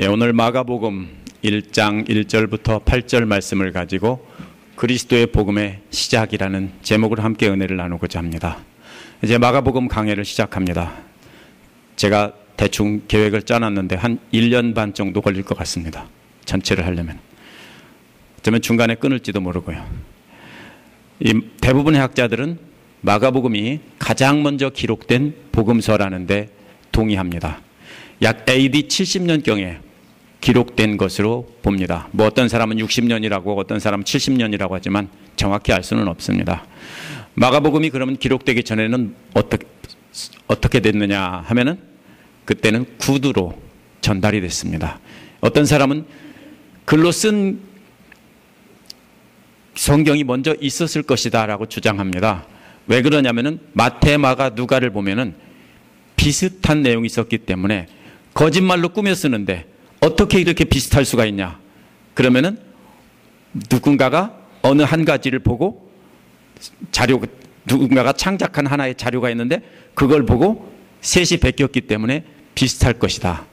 오늘 마가복음 1장 1절부터 8절 말씀을 가지고 그리스도의 복음의 시작이라는 제목으로 함께 은혜를 나누고자 합니다. 이제 마가복음 강해를 시작합니다. 제가 대충 계획을 짜놨는데 한 1년 반 정도 걸릴 것 같습니다. 전체를 하려면. 어쩌면 중간에 끊을지도 모르고요. 대부분의 학자들은 마가복음이 가장 먼저 기록된 복음서라는 데 동의합니다. 약 AD 70년경에 기록된 것으로 봅니다. 뭐 어떤 사람은 60년이라고 어떤 사람은 70년이라고 하지만 정확히 알 수는 없습니다. 마가복음이 그러면 기록되기 전에는 어떻게 됐느냐 하면은 그때는 구두로 전달이 됐습니다. 어떤 사람은 글로 쓴 성경이 먼저 있었을 것이다 라고 주장합니다. 왜 그러냐면은 마태, 마가, 누가를 보면은 비슷한 내용이 있었기 때문에 거짓말로 꾸며 쓰는데 어떻게 이렇게 비슷할 수가 있냐? 그러면은 누군가가 어느 한 가지를 보고 누군가가 창작한 하나의 자료가 있는데 그걸 보고 셋이 베꼈기 때문에 비슷할 것이다.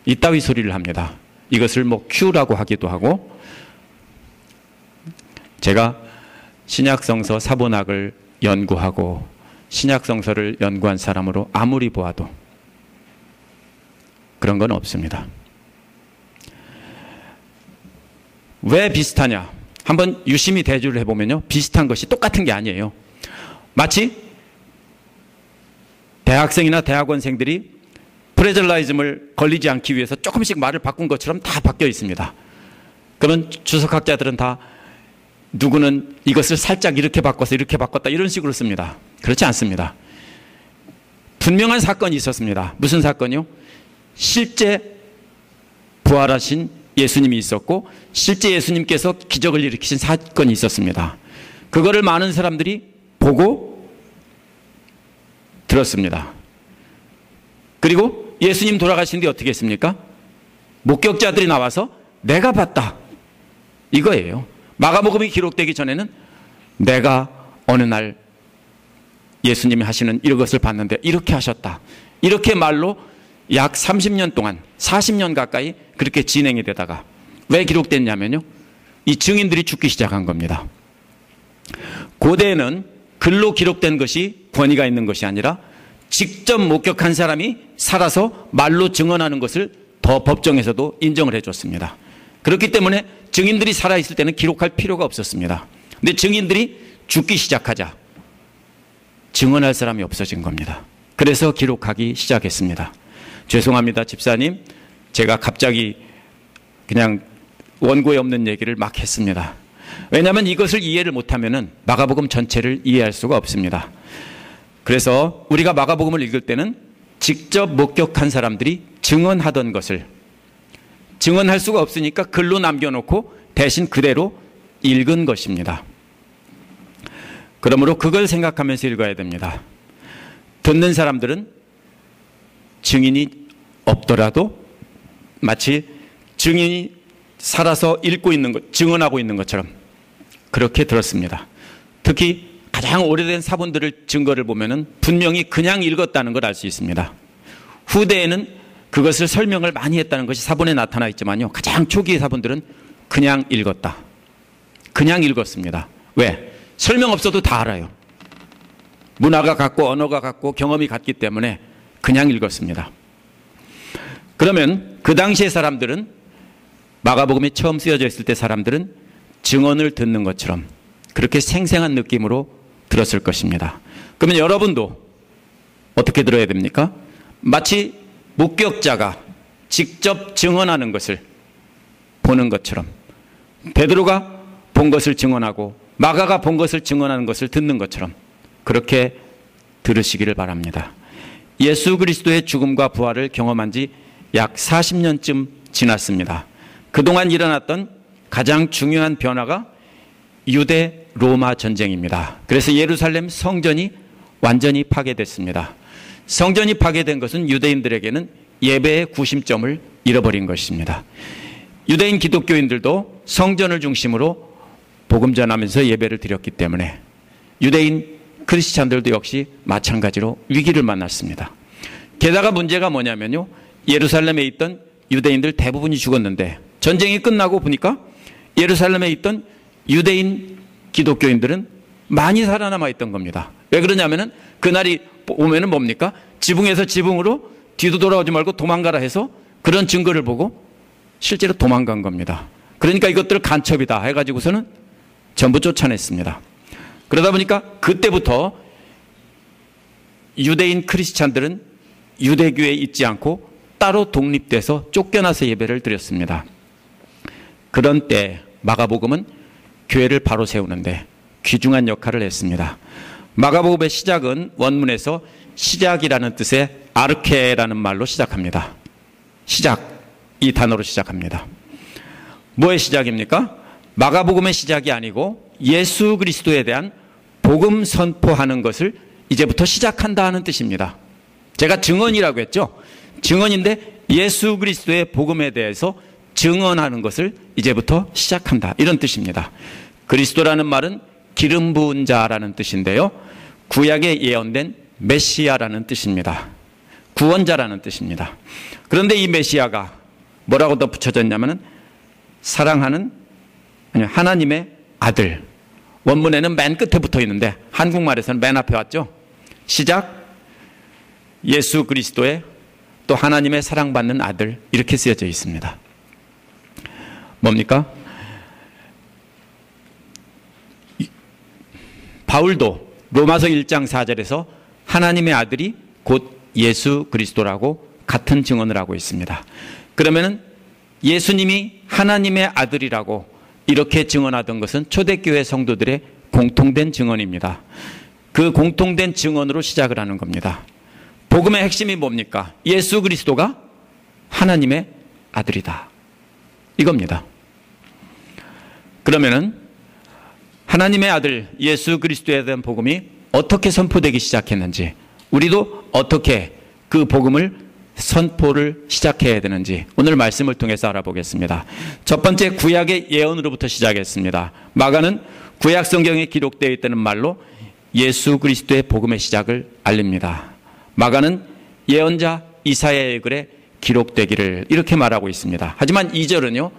이따위 소리를 합니다. 이것을 뭐 큐라고 하기도 하고, 제가 신약성서 사본학을 연구하고 신약성서를 연구한 사람으로 아무리 보아도 그런 건 없습니다. 왜 비슷하냐? 한번 유심히 대조를 해보면요, 비슷한 것이 똑같은 게 아니에요. 마치 대학생이나 대학원생들이 프레절라이즘을 걸리지 않기 위해서 조금씩 말을 바꾼 것처럼 다 바뀌어 있습니다. 그러면 주석학자들은 다 누구는 이것을 살짝 이렇게 바꿔서 이렇게 바꿨다 이런 식으로 씁니다. 그렇지 않습니다. 분명한 사건이 있었습니다. 무슨 사건이요? 실제 부활하신 예수님이 있었고 실제 예수님께서 기적을 일으키신 사건이 있었습니다. 그거를 많은 사람들이 보고 들었습니다. 그리고 예수님 돌아가신 뒤에 어떻게 했습니까? 목격자들이 나와서 내가 봤다 이거예요. 마가복음이 기록되기 전에는 내가 어느 날 예수님이 하시는 이것을 봤는데 이렇게 하셨다, 이렇게 말로 약 30년 동안 40년 가까이 그렇게 진행이 되다가 왜 기록됐냐면요, 이 증인들이 죽기 시작한 겁니다. 고대에는 글로 기록된 것이 권위가 있는 것이 아니라 직접 목격한 사람이 살아서 말로 증언하는 것을 더 법정에서도 인정을 해줬습니다. 그렇기 때문에 증인들이 살아있을 때는 기록할 필요가 없었습니다. 근데 증인들이 죽기 시작하자 증언할 사람이 없어진 겁니다. 그래서 기록하기 시작했습니다. 죄송합니다, 집사님. 제가 갑자기 그냥 원고에 없는 얘기를 막 했습니다. 왜냐하면 이것을 이해를 못하면은 마가복음 전체를 이해할 수가 없습니다. 그래서 우리가 마가복음을 읽을 때는 직접 목격한 사람들이 증언하던 것을 증언할 수가 없으니까 글로 남겨놓고 대신 그대로 읽은 것입니다. 그러므로 그걸 생각하면서 읽어야 됩니다. 듣는 사람들은 증인이 없더라도 마치 증인이 살아서 읽고 있는 것, 증언하고 있는 것처럼 그렇게 들었습니다. 특히 가장 오래된 사본들을 증거를 보면은 분명히 그냥 읽었다는 걸 알 수 있습니다. 후대에는 그것을 설명을 많이 했다는 것이 사본에 나타나 있지만요, 가장 초기의 사본들은 그냥 읽었다. 그냥 읽었습니다. 왜? 설명 없어도 다 알아요. 문화가 같고 언어가 같고 경험이 같기 때문에 그냥 읽었습니다. 그러면 그 당시의 사람들은, 마가복음이 처음 쓰여져 있을 때 사람들은 증언을 듣는 것처럼 그렇게 생생한 느낌으로 들었을 것입니다. 그러면 여러분도 어떻게 들어야 됩니까? 마치 목격자가 직접 증언하는 것을 보는 것처럼, 베드로가 본 것을 증언하고 마가가 본 것을 증언하는 것을 듣는 것처럼 그렇게 들으시기를 바랍니다. 예수 그리스도의 죽음과 부활을 경험한 지 약 40년쯤 지났습니다. 그동안 일어났던 가장 중요한 변화가 유대 로마 전쟁입니다. 그래서 예루살렘 성전이 완전히 파괴됐습니다. 성전이 파괴된 것은 유대인들에게는 예배의 구심점을 잃어버린 것입니다. 유대인 기독교인들도 성전을 중심으로 복음 전하면서 예배를 드렸기 때문에 유대인 크리스찬들도 역시 마찬가지로 위기를 만났습니다. 게다가 문제가 뭐냐면요, 예루살렘에 있던 유대인들 대부분이 죽었는데 전쟁이 끝나고 보니까 예루살렘에 있던 유대인 기독교인들은 많이 살아남아 있던 겁니다. 왜 그러냐면은 그날이 오면은 뭡니까? 지붕에서 지붕으로 뒤도 돌아오지 말고 도망가라 해서 그런 증거를 보고 실제로 도망간 겁니다. 그러니까 이것들 간첩이다 해가지고서는 전부 쫓아냈습니다. 그러다 보니까 그때부터 유대인 크리스찬들은 유대교에 있지 않고 따로 독립돼서 쫓겨나서 예배를 드렸습니다. 그런 때 마가복음은 교회를 바로 세우는데 귀중한 역할을 했습니다. 마가복음의 시작은 원문에서 시작이라는 뜻의 아르케라는 말로 시작합니다. 시작, 이 단어로 시작합니다. 뭐의 시작입니까? 마가복음의 시작이 아니고 예수 그리스도에 대한 복음 선포하는 것을 이제부터 시작한다 하는 뜻입니다. 제가 증언이라고 했죠. 증언인데 예수 그리스도의 복음에 대해서 증언하는 것을 이제부터 시작한다, 이런 뜻입니다. 그리스도라는 말은 기름 부은 자라는 뜻인데요, 구약에 예언된 메시아라는 뜻입니다. 구원자라는 뜻입니다. 그런데 이 메시아가 뭐라고 덧붙여졌냐면은 사랑하는, 하나님의 아들. 원문에는 맨 끝에 붙어 있는데 한국말에서는 맨 앞에 왔죠. 시작, 예수 그리스도의 또 하나님의 사랑받는 아들, 이렇게 쓰여져 있습니다. 뭡니까? 바울도 로마서 1장 4절에서 하나님의 아들이 곧 예수 그리스도라고 같은 증언을 하고 있습니다. 그러면은 예수님이 하나님의 아들이라고 이렇게 증언하던 것은 초대교회 성도들의 공통된 증언입니다. 그 공통된 증언으로 시작을 하는 겁니다. 복음의 핵심이 뭡니까? 예수 그리스도가 하나님의 아들이다, 이겁니다. 그러면은 하나님의 아들 예수 그리스도에 대한 복음이 어떻게 선포되기 시작했는지, 우리도 어떻게 그 복음을 선포를 시작해야 되는지 오늘 말씀을 통해서 알아보겠습니다. 첫 번째, 구약의 예언으로부터 시작했습니다. 마가는 구약 성경에 기록되어 있다는 말로 예수 그리스도의 복음의 시작을 알립니다. 마가는 예언자 이사야의 글에 기록되기를 이렇게 말하고 있습니다. 하지만 2절은요,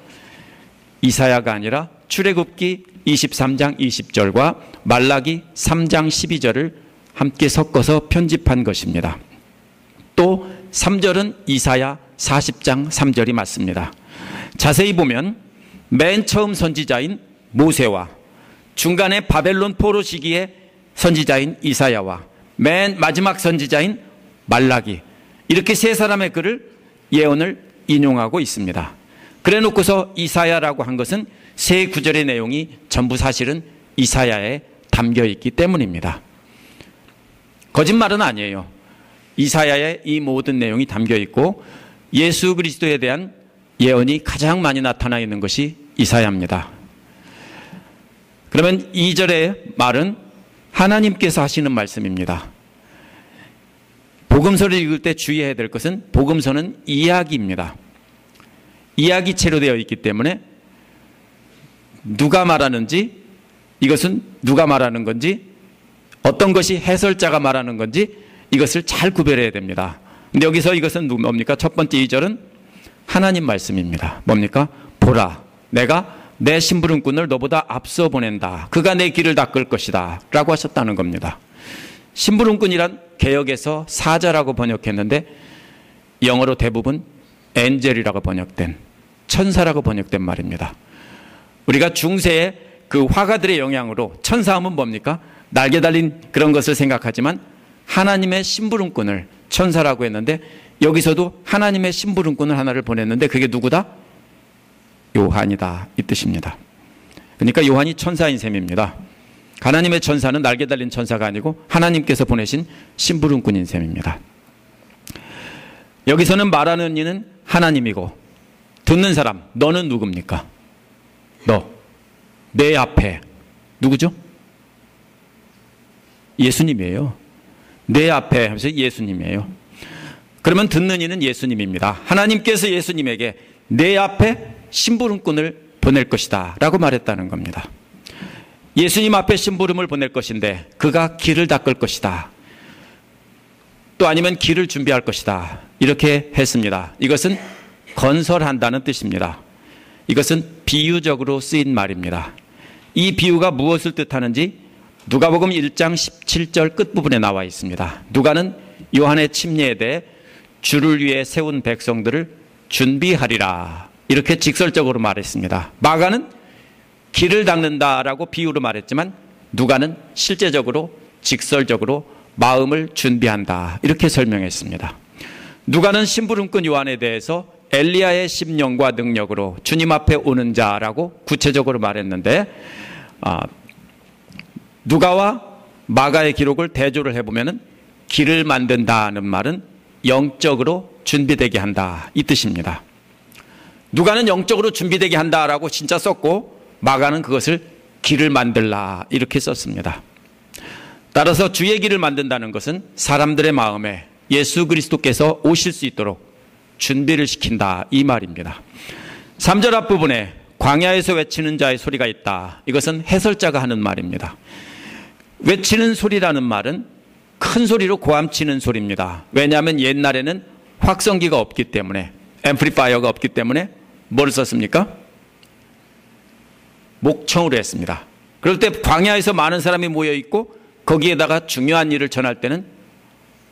이사야가 아니라 출애굽기 23장 20절과 말라기 3장 12절을 함께 섞어서 편집한 것입니다. 또 3절은 이사야 40장 3절이 맞습니다. 자세히 보면 맨 처음 선지자인 모세와 중간에 바벨론 포로 시기의 선지자인 이사야와 맨 마지막 선지자인 말라기, 이렇게 세 사람의 글을 예언을 인용하고 있습니다. 그래 놓고서 이사야라고 한 것은 세 구절의 내용이 전부 사실은 이사야에 담겨 있기 때문입니다. 거짓말은 아니에요. 이사야의 이 모든 내용이 담겨 있고 예수 그리스도에 대한 예언이 가장 많이 나타나 있는 것이 이사야입니다. 그러면 2절의 말은 하나님께서 하시는 말씀입니다. 복음서를 읽을 때 주의해야 될 것은 복음서는 이야기입니다. 이야기체로 되어 있기 때문에 누가 말하는지, 이것은 누가 말하는 건지, 어떤 것이 해설자가 말하는 건지 이것을 잘 구별해야 됩니다. 근데 여기서 이것은 뭡니까? 첫 번째 2절은 하나님 말씀입니다. 뭡니까? 보라, 내가 내 심부름꾼을 너보다 앞서 보낸다. 그가 내 길을 닦을 것이다 라고 하셨다는 겁니다. 심부름꾼이란 개역에서 사자라고 번역했는데 영어로 대부분 엔젤이라고 번역된, 천사라고 번역된 말입니다. 우리가 중세의 그 화가들의 영향으로 천사하면 뭡니까? 날개 달린 그런 것을 생각하지만 하나님의 심부름꾼을 천사라고 했는데 여기서도 하나님의 심부름꾼을 하나를 보냈는데 그게 누구다? 요한이다, 이 뜻입니다. 그러니까 요한이 천사인 셈입니다. 하나님의 천사는 날개 달린 천사가 아니고 하나님께서 보내신 심부름꾼인 셈입니다. 여기서는 말하는 이는 하나님이고 듣는 사람, 너는 누굽니까? 너, 내 앞에 누구죠? 예수님이에요. 내 앞에 하면서 예수님이에요. 그러면 듣는 이는 예수님입니다. 하나님께서 예수님에게 내 앞에 심부름꾼을 보낼 것이다 라고 말했다는 겁니다. 예수님 앞에 심부름을 보낼 것인데 그가 길을 닦을 것이다, 또 아니면 길을 준비할 것이다, 이렇게 했습니다. 이것은 건설한다는 뜻입니다. 이것은 비유적으로 쓰인 말입니다. 이 비유가 무엇을 뜻하는지 누가복음 1장 17절 끝부분에 나와 있습니다. 누가는 요한의 침례에 대해 주를 위해 세운 백성들을 준비하리라 이렇게 직설적으로 말했습니다. 마가는 길을 닦는다라고 비유로 말했지만 누가는 실제적으로 직설적으로 마음을 준비한다 이렇게 설명했습니다. 누가는 심부름꾼 요한에 대해서 엘리야의 심령과 능력으로 주님 앞에 오는 자라고 구체적으로 말했는데 누가와 마가의 기록을 대조를 해보면 길을 만든다는 말은 영적으로 준비되게 한다 이 뜻입니다. 누가는 영적으로 준비되게 한다라고 진짜 썼고 마가는 그것을 길을 만들라 이렇게 썼습니다. 따라서 주의 길을 만든다는 것은 사람들의 마음에 예수 그리스도께서 오실 수 있도록 준비를 시킨다 이 말입니다. 3절 앞부분에 광야에서 외치는 자의 소리가 있다. 이것은 해설자가 하는 말입니다. 외치는 소리라는 말은 큰 소리로 고함치는 소리입니다. 왜냐하면 옛날에는 확성기가 없기 때문에 앰플리파이어가 없기 때문에 뭘 썼습니까? 목청으로 했습니다. 그럴 때 광야에서 많은 사람이 모여 있고 거기에다가 중요한 일을 전할 때는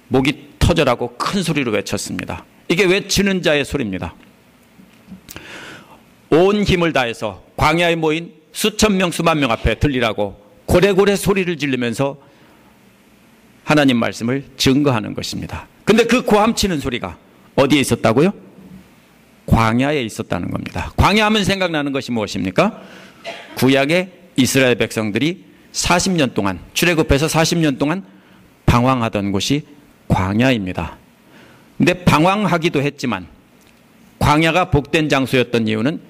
목이 터져라고 큰 소리로 외쳤습니다. 이게 외치는 자의 소리입니다. 온 힘을 다해서 광야에 모인 수천 명 수만 명 앞에 들리라고 고래고래 소리를 지르면서 하나님 말씀을 증거하는 것입니다. 근데 그 고함치는 소리가 어디에 있었다고요? 광야에 있었다는 겁니다. 광야하면 생각나는 것이 무엇입니까? 구약의 이스라엘 백성들이 40년 동안 출애굽해서 40년 동안 방황하던 곳이 광야입니다. 근데 방황하기도 했지만 광야가 복된 장소였던 이유는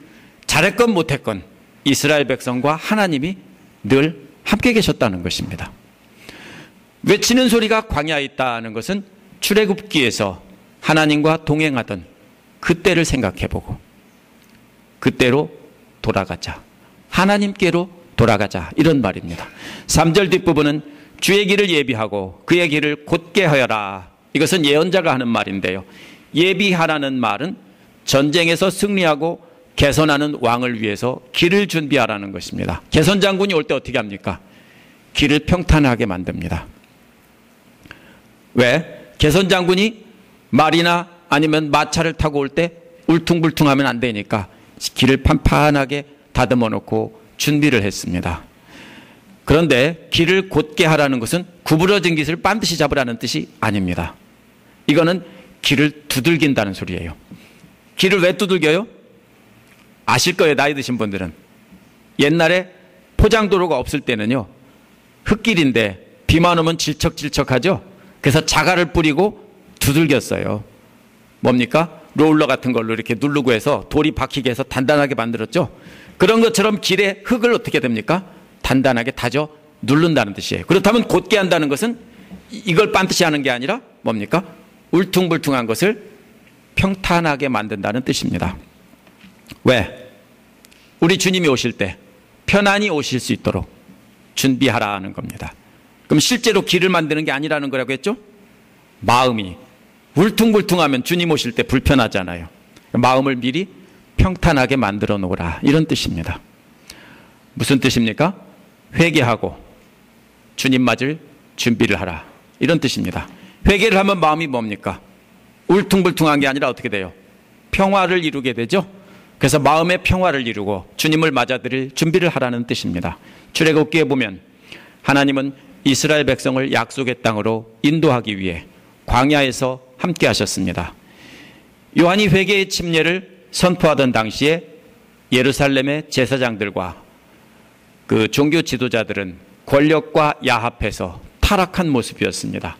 잘했건 못했건 이스라엘 백성과 하나님이 늘 함께 계셨다는 것입니다. 외치는 소리가 광야에 있다는 것은 출애굽기에서 하나님과 동행하던 그때를 생각해보고 그때로 돌아가자, 하나님께로 돌아가자 이런 말입니다. 3절 뒷부분은 주의 길을 예비하고 그의 길을 곧게 하여라. 이것은 예언자가 하는 말인데요. 예비하라는 말은 전쟁에서 승리하고 개선하는 왕을 위해서 길을 준비하라는 것입니다. 개선 장군이 올 때 어떻게 합니까? 길을 평탄하게 만듭니다. 왜? 개선 장군이 말이나 아니면 마차를 타고 올 때 울퉁불퉁하면 안 되니까 길을 판판하게 다듬어 놓고 준비를 했습니다. 그런데 길을 곧게 하라는 것은 구부러진 길을 반드시 잡으라는 뜻이 아닙니다. 이거는 길을 두들긴다는 소리예요. 길을 왜 두들겨요? 아실 거예요, 나이 드신 분들은. 옛날에 포장도로가 없을 때는요, 흙길인데 비만 오면 질척질척하죠. 그래서 자갈을 뿌리고 두들겼어요. 뭡니까? 롤러 같은 걸로 이렇게 누르고 해서 돌이 박히게 해서 단단하게 만들었죠. 그런 것처럼 길에 흙을 어떻게 됩니까? 단단하게 다져 누른다는 뜻이에요. 그렇다면 곧게 한다는 것은 이걸 반드시 하는 게 아니라 뭡니까? 울퉁불퉁한 것을 평탄하게 만든다는 뜻입니다. 왜? 우리 주님이 오실 때 편안히 오실 수 있도록 준비하라는 겁니다. 그럼 실제로 길을 만드는 게 아니라는 거라고 했죠? 마음이 울퉁불퉁하면 주님 오실 때 불편하잖아요. 마음을 미리 평탄하게 만들어 놓으라 이런 뜻입니다. 무슨 뜻입니까? 회개하고 주님 맞을 준비를 하라 이런 뜻입니다. 회개를 하면 마음이 뭡니까? 울퉁불퉁한 게 아니라 어떻게 돼요? 평화를 이루게 되죠. 그래서 마음의 평화를 이루고 주님을 맞아들일 준비를 하라는 뜻입니다. 출애굽기에 보면 하나님은 이스라엘 백성을 약속의 땅으로 인도하기 위해 광야에서 함께 하셨습니다. 요한이 회개의 침례를 선포하던 당시에 예루살렘의 제사장들과 그 종교 지도자들은 권력과 야합해서 타락한 모습이었습니다.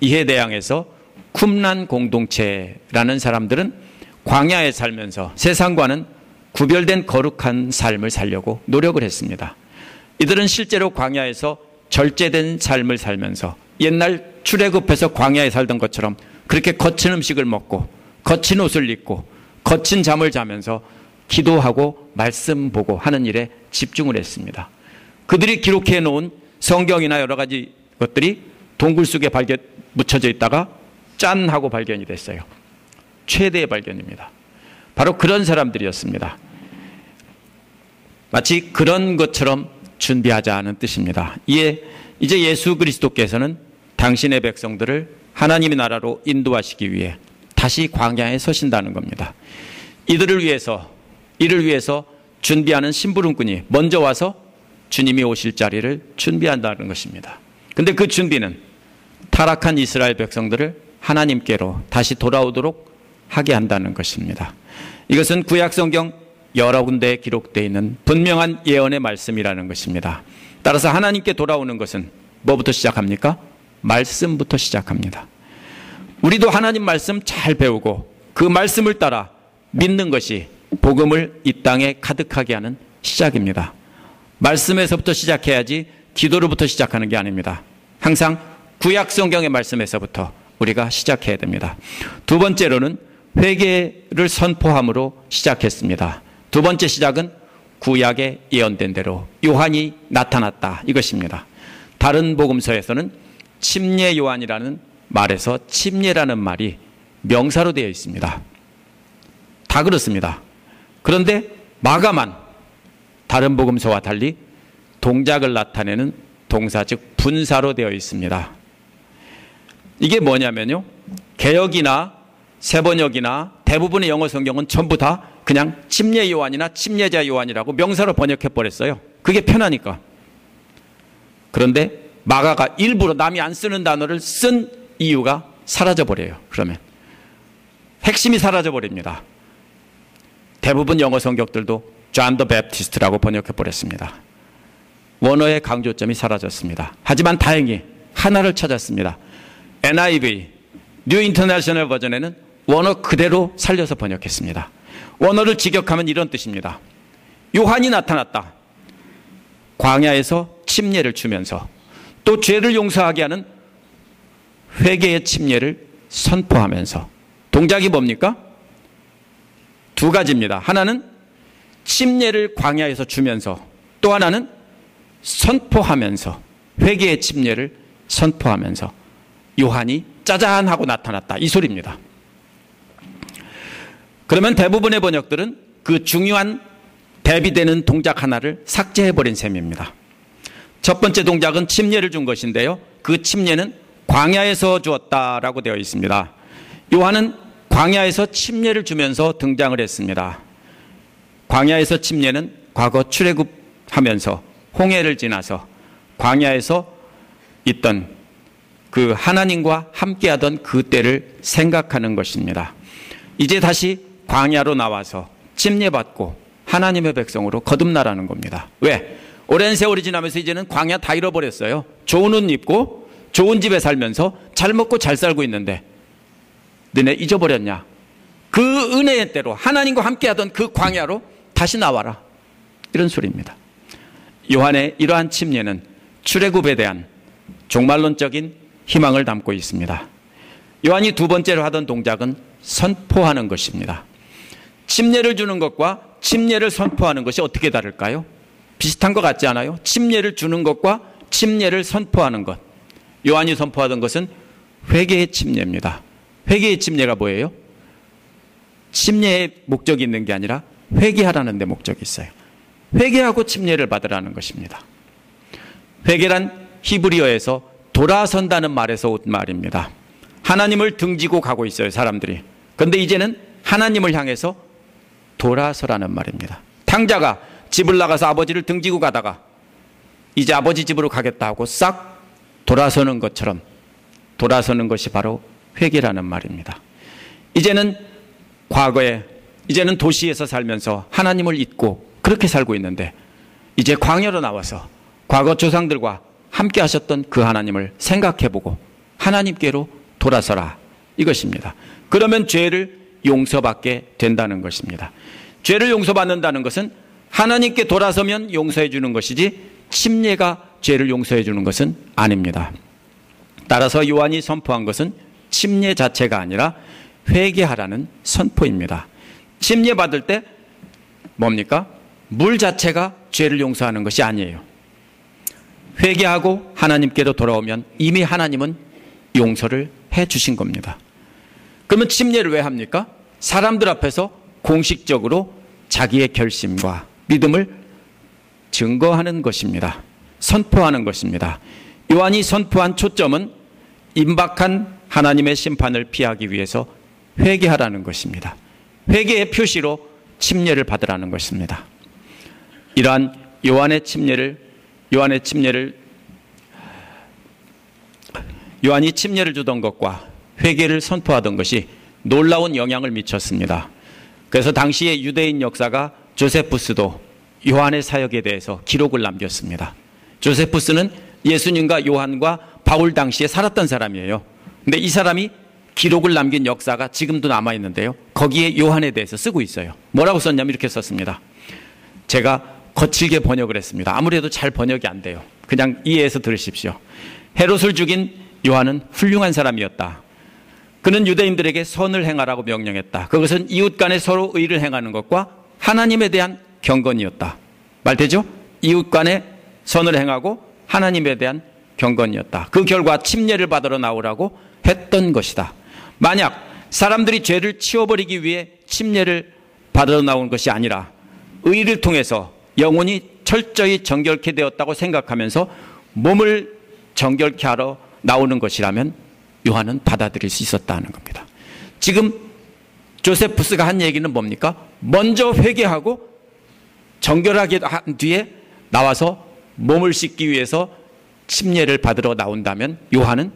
이에 대항해서 쿰란 공동체라는 사람들은 광야에 살면서 세상과는 구별된 거룩한 삶을 살려고 노력을 했습니다. 이들은 실제로 광야에서 절제된 삶을 살면서 옛날 출애굽해서 광야에 살던 것처럼 그렇게 거친 음식을 먹고 거친 옷을 입고 거친 잠을 자면서 기도하고 말씀 보고 하는 일에 집중을 했습니다. 그들이 기록해 놓은 성경이나 여러 가지 것들이 동굴 속에 묻혀져 있다가 짠 하고 발견이 됐어요. 최대의 발견입니다. 바로 그런 사람들이었습니다. 마치 그런 것처럼 준비하자는 뜻입니다. 이제 예수 그리스도께서는 당신의 백성들을 하나님의 나라로 인도하시기 위해 다시 광야에 서신다는 겁니다. 이를 위해서 준비하는 심부름꾼이 먼저 와서 주님이 오실 자리를 준비한다는 것입니다. 근데 그 준비는 타락한 이스라엘 백성들을 하나님께로 다시 돌아오도록 하게 한다는 것입니다. 이것은 구약 성경 여러 군데에 기록되어 있는 분명한 예언의 말씀이라는 것입니다. 따라서 하나님께 돌아오는 것은 뭐부터 시작합니까? 말씀부터 시작합니다. 우리도 하나님 말씀 잘 배우고 그 말씀을 따라 믿는 것이 복음을 이 땅에 가득하게 하는 시작입니다. 말씀에서부터 시작해야지 기도로부터 시작하는 게 아닙니다. 항상 구약 성경의 말씀에서부터 우리가 시작해야 됩니다. 두 번째로는 회개를 선포함으로 시작했습니다. 두 번째 시작은 구약에 예언된 대로 요한이 나타났다 이것입니다. 다른 복음서에서는 침례 요한이라는 말에서 침례라는 말이 명사로 되어 있습니다. 다 그렇습니다. 그런데 마가만 다른 복음서와 달리 동작을 나타내는 동사 즉 분사로 되어 있습니다. 이게 뭐냐면요, 개역이나 세번역이나 대부분의 영어 성경은 전부 다 그냥 침례 요한이나 침례자 요한이라고 명사로 번역해 버렸어요. 그게 편하니까. 그런데 마가가 일부러 남이 안 쓰는 단어를 쓴 이유가 사라져 버려요. 그러면 핵심이 사라져 버립니다. 대부분 영어 성경들도 존 더 베프티스트라고 번역해 버렸습니다. 원어의 강조점이 사라졌습니다. 하지만 다행히 하나를 찾았습니다. NIV, 뉴 인터내셔널 버전에는 원어 그대로 살려서 번역했습니다. 원어를 직역하면 이런 뜻입니다. 요한이 나타났다. 광야에서 침례를 주면서 또 죄를 용서하게 하는 회개의 침례를 선포하면서. 동작이 뭡니까? 두 가지입니다. 하나는 침례를 광야에서 주면서, 또 하나는 선포하면서, 회개의 침례를 선포하면서 요한이 짜잔 하고 나타났다 이 소리입니다. 그러면 대부분의 번역들은 그 중요한 대비되는 동작 하나를 삭제해버린 셈입니다. 첫 번째 동작은 침례를 준 것인데요, 그 침례는 광야에서 주었다라고 되어 있습니다. 요한은 광야에서 침례를 주면서 등장을 했습니다. 광야에서 침례는 과거 출애굽하면서 홍해를 지나서 광야에서 있던 그 하나님과 함께하던 그 때를 생각하는 것입니다. 이제 다시 광야로 나와서 침례받고 하나님의 백성으로 거듭나라는 겁니다. 왜? 오랜 세월이 지나면서 이제는 광야 다 잃어버렸어요. 좋은 옷 입고 좋은 집에 살면서 잘 먹고 잘 살고 있는데 너네 잊어버렸냐? 그 은혜의 때로 하나님과 함께하던 그 광야로 다시 나와라, 이런 소리입니다. 요한의 이러한 침례는 출애굽에 대한 종말론적인 희망을 담고 있습니다. 요한이 두 번째로 하던 동작은 선포하는 것입니다. 침례를 주는 것과 침례를 선포하는 것이 어떻게 다를까요? 비슷한 것 같지 않아요? 침례를 주는 것과 침례를 선포하는 것. 요한이 선포하던 것은 회개의 침례입니다. 회개의 침례가 뭐예요? 침례의 목적이 있는 게 아니라 회개하라는 데 목적이 있어요. 회개하고 침례를 받으라는 것입니다. 회개란 히브리어에서 돌아선다는 말에서 온 말입니다. 하나님을 등지고 가고 있어요, 사람들이. 그런데 이제는 하나님을 향해서 돌아서라는 말입니다. 탕자가 집을 나가서 아버지를 등지고 가다가 이제 아버지 집으로 가겠다 하고 싹 돌아서는 것처럼 돌아서는 것이 바로 회개라는 말입니다. 이제는 과거에, 이제는 도시에서 살면서 하나님을 잊고 그렇게 살고 있는데 이제 광야로 나와서 과거 조상들과 함께 하셨던 그 하나님을 생각해보고 하나님께로 돌아서라, 이것입니다. 그러면 죄를 용서받게 된다는 것입니다. 죄를 용서받는다는 것은 하나님께 돌아서면 용서해 주는 것이지 침례가 죄를 용서해 주는 것은 아닙니다. 따라서 요한이 선포한 것은 침례 자체가 아니라 회개하라는 선포입니다. 침례 받을 때 뭡니까? 물 자체가 죄를 용서하는 것이 아니에요. 회개하고 하나님께로 돌아오면 이미 하나님은 용서를 해 주신 겁니다. 그러면 침례를 왜 합니까? 사람들 앞에서 공식적으로 자기의 결심과 믿음을 증거하는 것입니다. 선포하는 것입니다. 요한이 선포한 초점은 임박한 하나님의 심판을 피하기 위해서 회개하라는 것입니다. 회개의 표시로 침례를 받으라는 것입니다. 이러한 요한이 침례를 주던 것과 회개를 선포하던 것이 놀라운 영향을 미쳤습니다. 그래서 당시의 유대인 역사가 조세푸스도 요한의 사역에 대해서 기록을 남겼습니다. 조세푸스는 예수님과 요한과 바울 당시에 살았던 사람이에요. 근데 이 사람이 기록을 남긴 역사가 지금도 남아있는데요. 거기에 요한에 대해서 쓰고 있어요. 뭐라고 썼냐면 이렇게 썼습니다. 제가 거칠게 번역을 했습니다. 아무래도 잘 번역이 안 돼요. 그냥 이해해서 들으십시오. 헤롯을 죽인 요한은 훌륭한 사람이었다. 그는 유대인들에게 선을 행하라고 명령했다. 그것은 이웃 간에 서로 의를 행하는 것과 하나님에 대한 경건이었다. 말되죠? 이웃 간에 선을 행하고 하나님에 대한 경건이었다. 그 결과 침례를 받으러 나오라고 했던 것이다. 만약 사람들이 죄를 치워버리기 위해 침례를 받으러 나온 것이 아니라 의를 통해서 영혼이 철저히 정결케 되었다고 생각하면서 몸을 정결케 하러 나오는 것이라면 요한은 받아들일 수 있었다는 겁니다. 지금 조세푸스가 한 얘기는 뭡니까? 먼저 회개하고 정결하게 한 뒤에 나와서 몸을 씻기 위해서 침례를 받으러 나온다면 요한은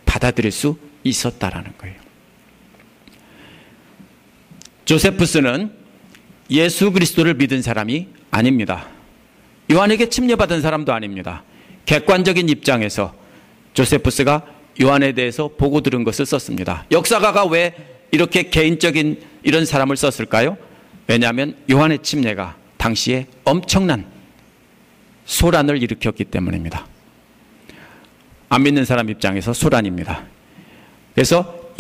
받아들일 수 있었다라는 거예요. 조세푸스는 예수 그리스도를 믿은 사람이 아닙니다. 요한에게 침례받은 사람도 아닙니다. 객관적인 입장에서 조세푸스가 요한에 대해서 보고 들은 것을 썼습니다. 역사가가 왜 이렇게 개인적인 이런 사람을 썼을까요? 왜냐하면 요한의 침례가 당시에 엄청난 소란을 일으켰기 때문입니다. 안 믿는 사람 입장에서 소란입니다. 그래서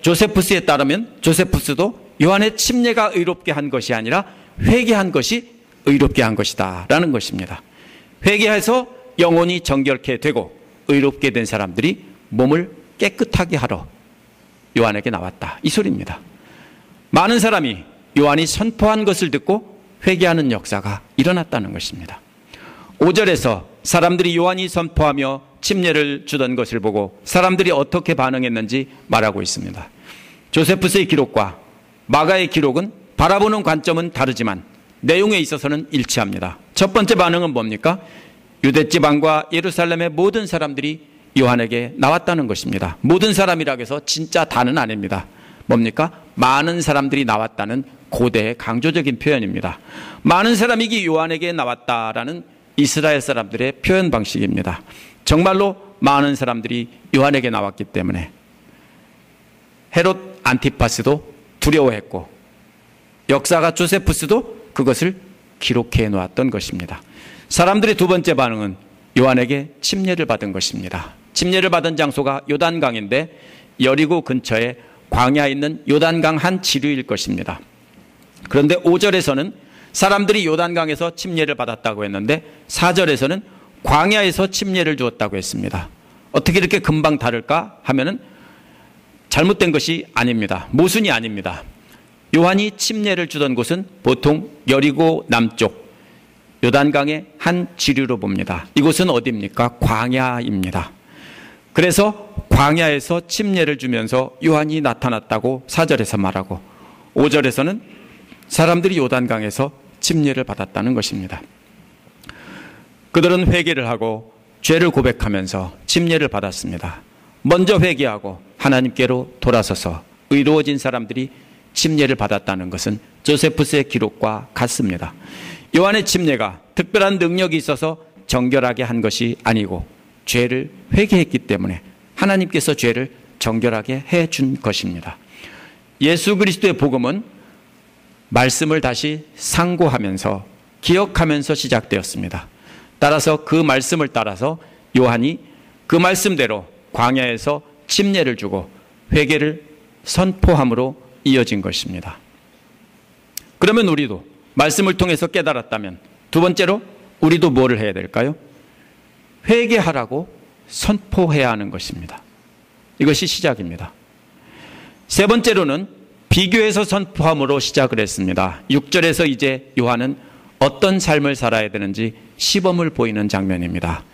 조세푸스에 따르면 조세푸스도 요한의 침례가 의롭게 한 것이 아니라 회개한 것이 의롭게 한 것이다 라는 것입니다. 회개해서 영혼이 정결케 되고 의롭게 된 사람들이 몸을 깨끗하게 하러 요한에게 나왔다, 이 소리입니다. 많은 사람이 요한이 선포한 것을 듣고 회개하는 역사가 일어났다는 것입니다. 5절에서 사람들이 요한이 선포하며 침례를 주던 것을 보고 사람들이 어떻게 반응했는지 말하고 있습니다. 조세푸스의 기록과 마가의 기록은 바라보는 관점은 다르지만 내용에 있어서는 일치합니다. 첫 번째 반응은 뭡니까? 유대지방과 예루살렘의 모든 사람들이 요한에게 나왔다는 것입니다. 모든 사람이라고 해서 진짜 다는 아닙니다. 뭡니까? 많은 사람들이 나왔다는 고대의 강조적인 표현입니다. 많은 사람이 요한에게 나왔다라는 이스라엘 사람들의 표현 방식입니다. 정말로 많은 사람들이 요한에게 나왔기 때문에 헤롯 안티파스도 두려워했고 역사가 조세푸스도 그것을 기록해 놓았던 것입니다. 사람들의 두 번째 반응은 요한에게 침례를 받은 것입니다. 침례를 받은 장소가 요단강인데 여리고 근처에 광야에 있는 요단강 한 지류일 것입니다. 그런데 5절에서는 사람들이 요단강에서 침례를 받았다고 했는데 4절에서는 광야에서 침례를 주었다고 했습니다. 어떻게 이렇게 금방 다를까 하면은 잘못된 것이 아닙니다. 모순이 아닙니다. 요한이 침례를 주던 곳은 보통 여리고 남쪽 요단강의 한 지류로 봅니다. 이곳은 어디입니까? 광야입니다. 그래서 광야에서 침례를 주면서 요한이 나타났다고 4절에서 말하고 5절에서는 사람들이 요단강에서 침례를 받았다는 것입니다. 그들은 회개를 하고 죄를 고백하면서 침례를 받았습니다. 먼저 회개하고 하나님께로 돌아서서 의로워진 사람들이 침례를 받았다는 것은 조세푸스의 기록과 같습니다. 요한의 침례가 특별한 능력이 있어서 정결하게 한 것이 아니고 죄를 회개했기 때문에 하나님께서 죄를 정결하게 해준 것입니다. 예수 그리스도의 복음은 말씀을 다시 상고하면서 기억하면서 시작되었습니다. 따라서 그 말씀을 따라서 요한이 그 말씀대로 광야에서 침례를 주고 회개를 선포함으로 이어진 것입니다. 그러면 우리도 말씀을 통해서 깨달았다면 두 번째로 우리도 뭐를 해야 될까요? 회개하라고 선포해야 하는 것입니다. 이것이 시작입니다. 세 번째로는 비교해서 선포함으로 시작을 했습니다. 6절에서 이제 요한은 어떤 삶을 살아야 되는지 시범을 보이는 장면입니다.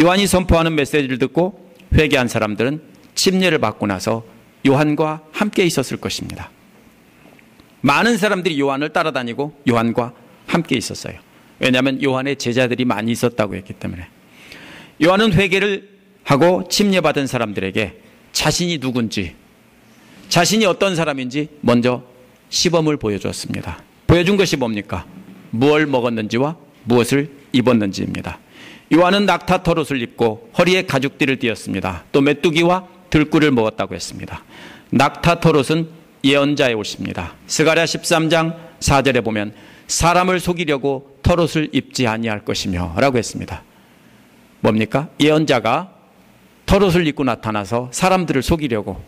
요한이 선포하는 메시지를 듣고 회개한 사람들은 침례를 받고 나서 요한과 함께 있었을 것입니다. 많은 사람들이 요한을 따라다니고 요한과 함께 있었어요. 왜냐하면 요한의 제자들이 많이 있었다고 했기 때문에. 요한은 회개를 하고 침례받은 사람들에게 자신이 누군지, 자신이 어떤 사람인지 먼저 시범을 보여주었습니다. 보여준 것이 뭡니까? 무엇을 먹었는지와 무엇을 입었는지입니다. 요한은 낙타 털옷을 입고 허리에 가죽띠를 띠었습니다. 또 메뚜기와 들꿀을 먹었다고 했습니다. 낙타 털옷은 예언자의 옷입니다. 스가랴 13장 4절에 보면 사람을 속이려고 털옷을 입지 아니할 것이며 라고 했습니다. 뭡니까? 예언자가 털옷을 입고 나타나서 사람들을 속이려고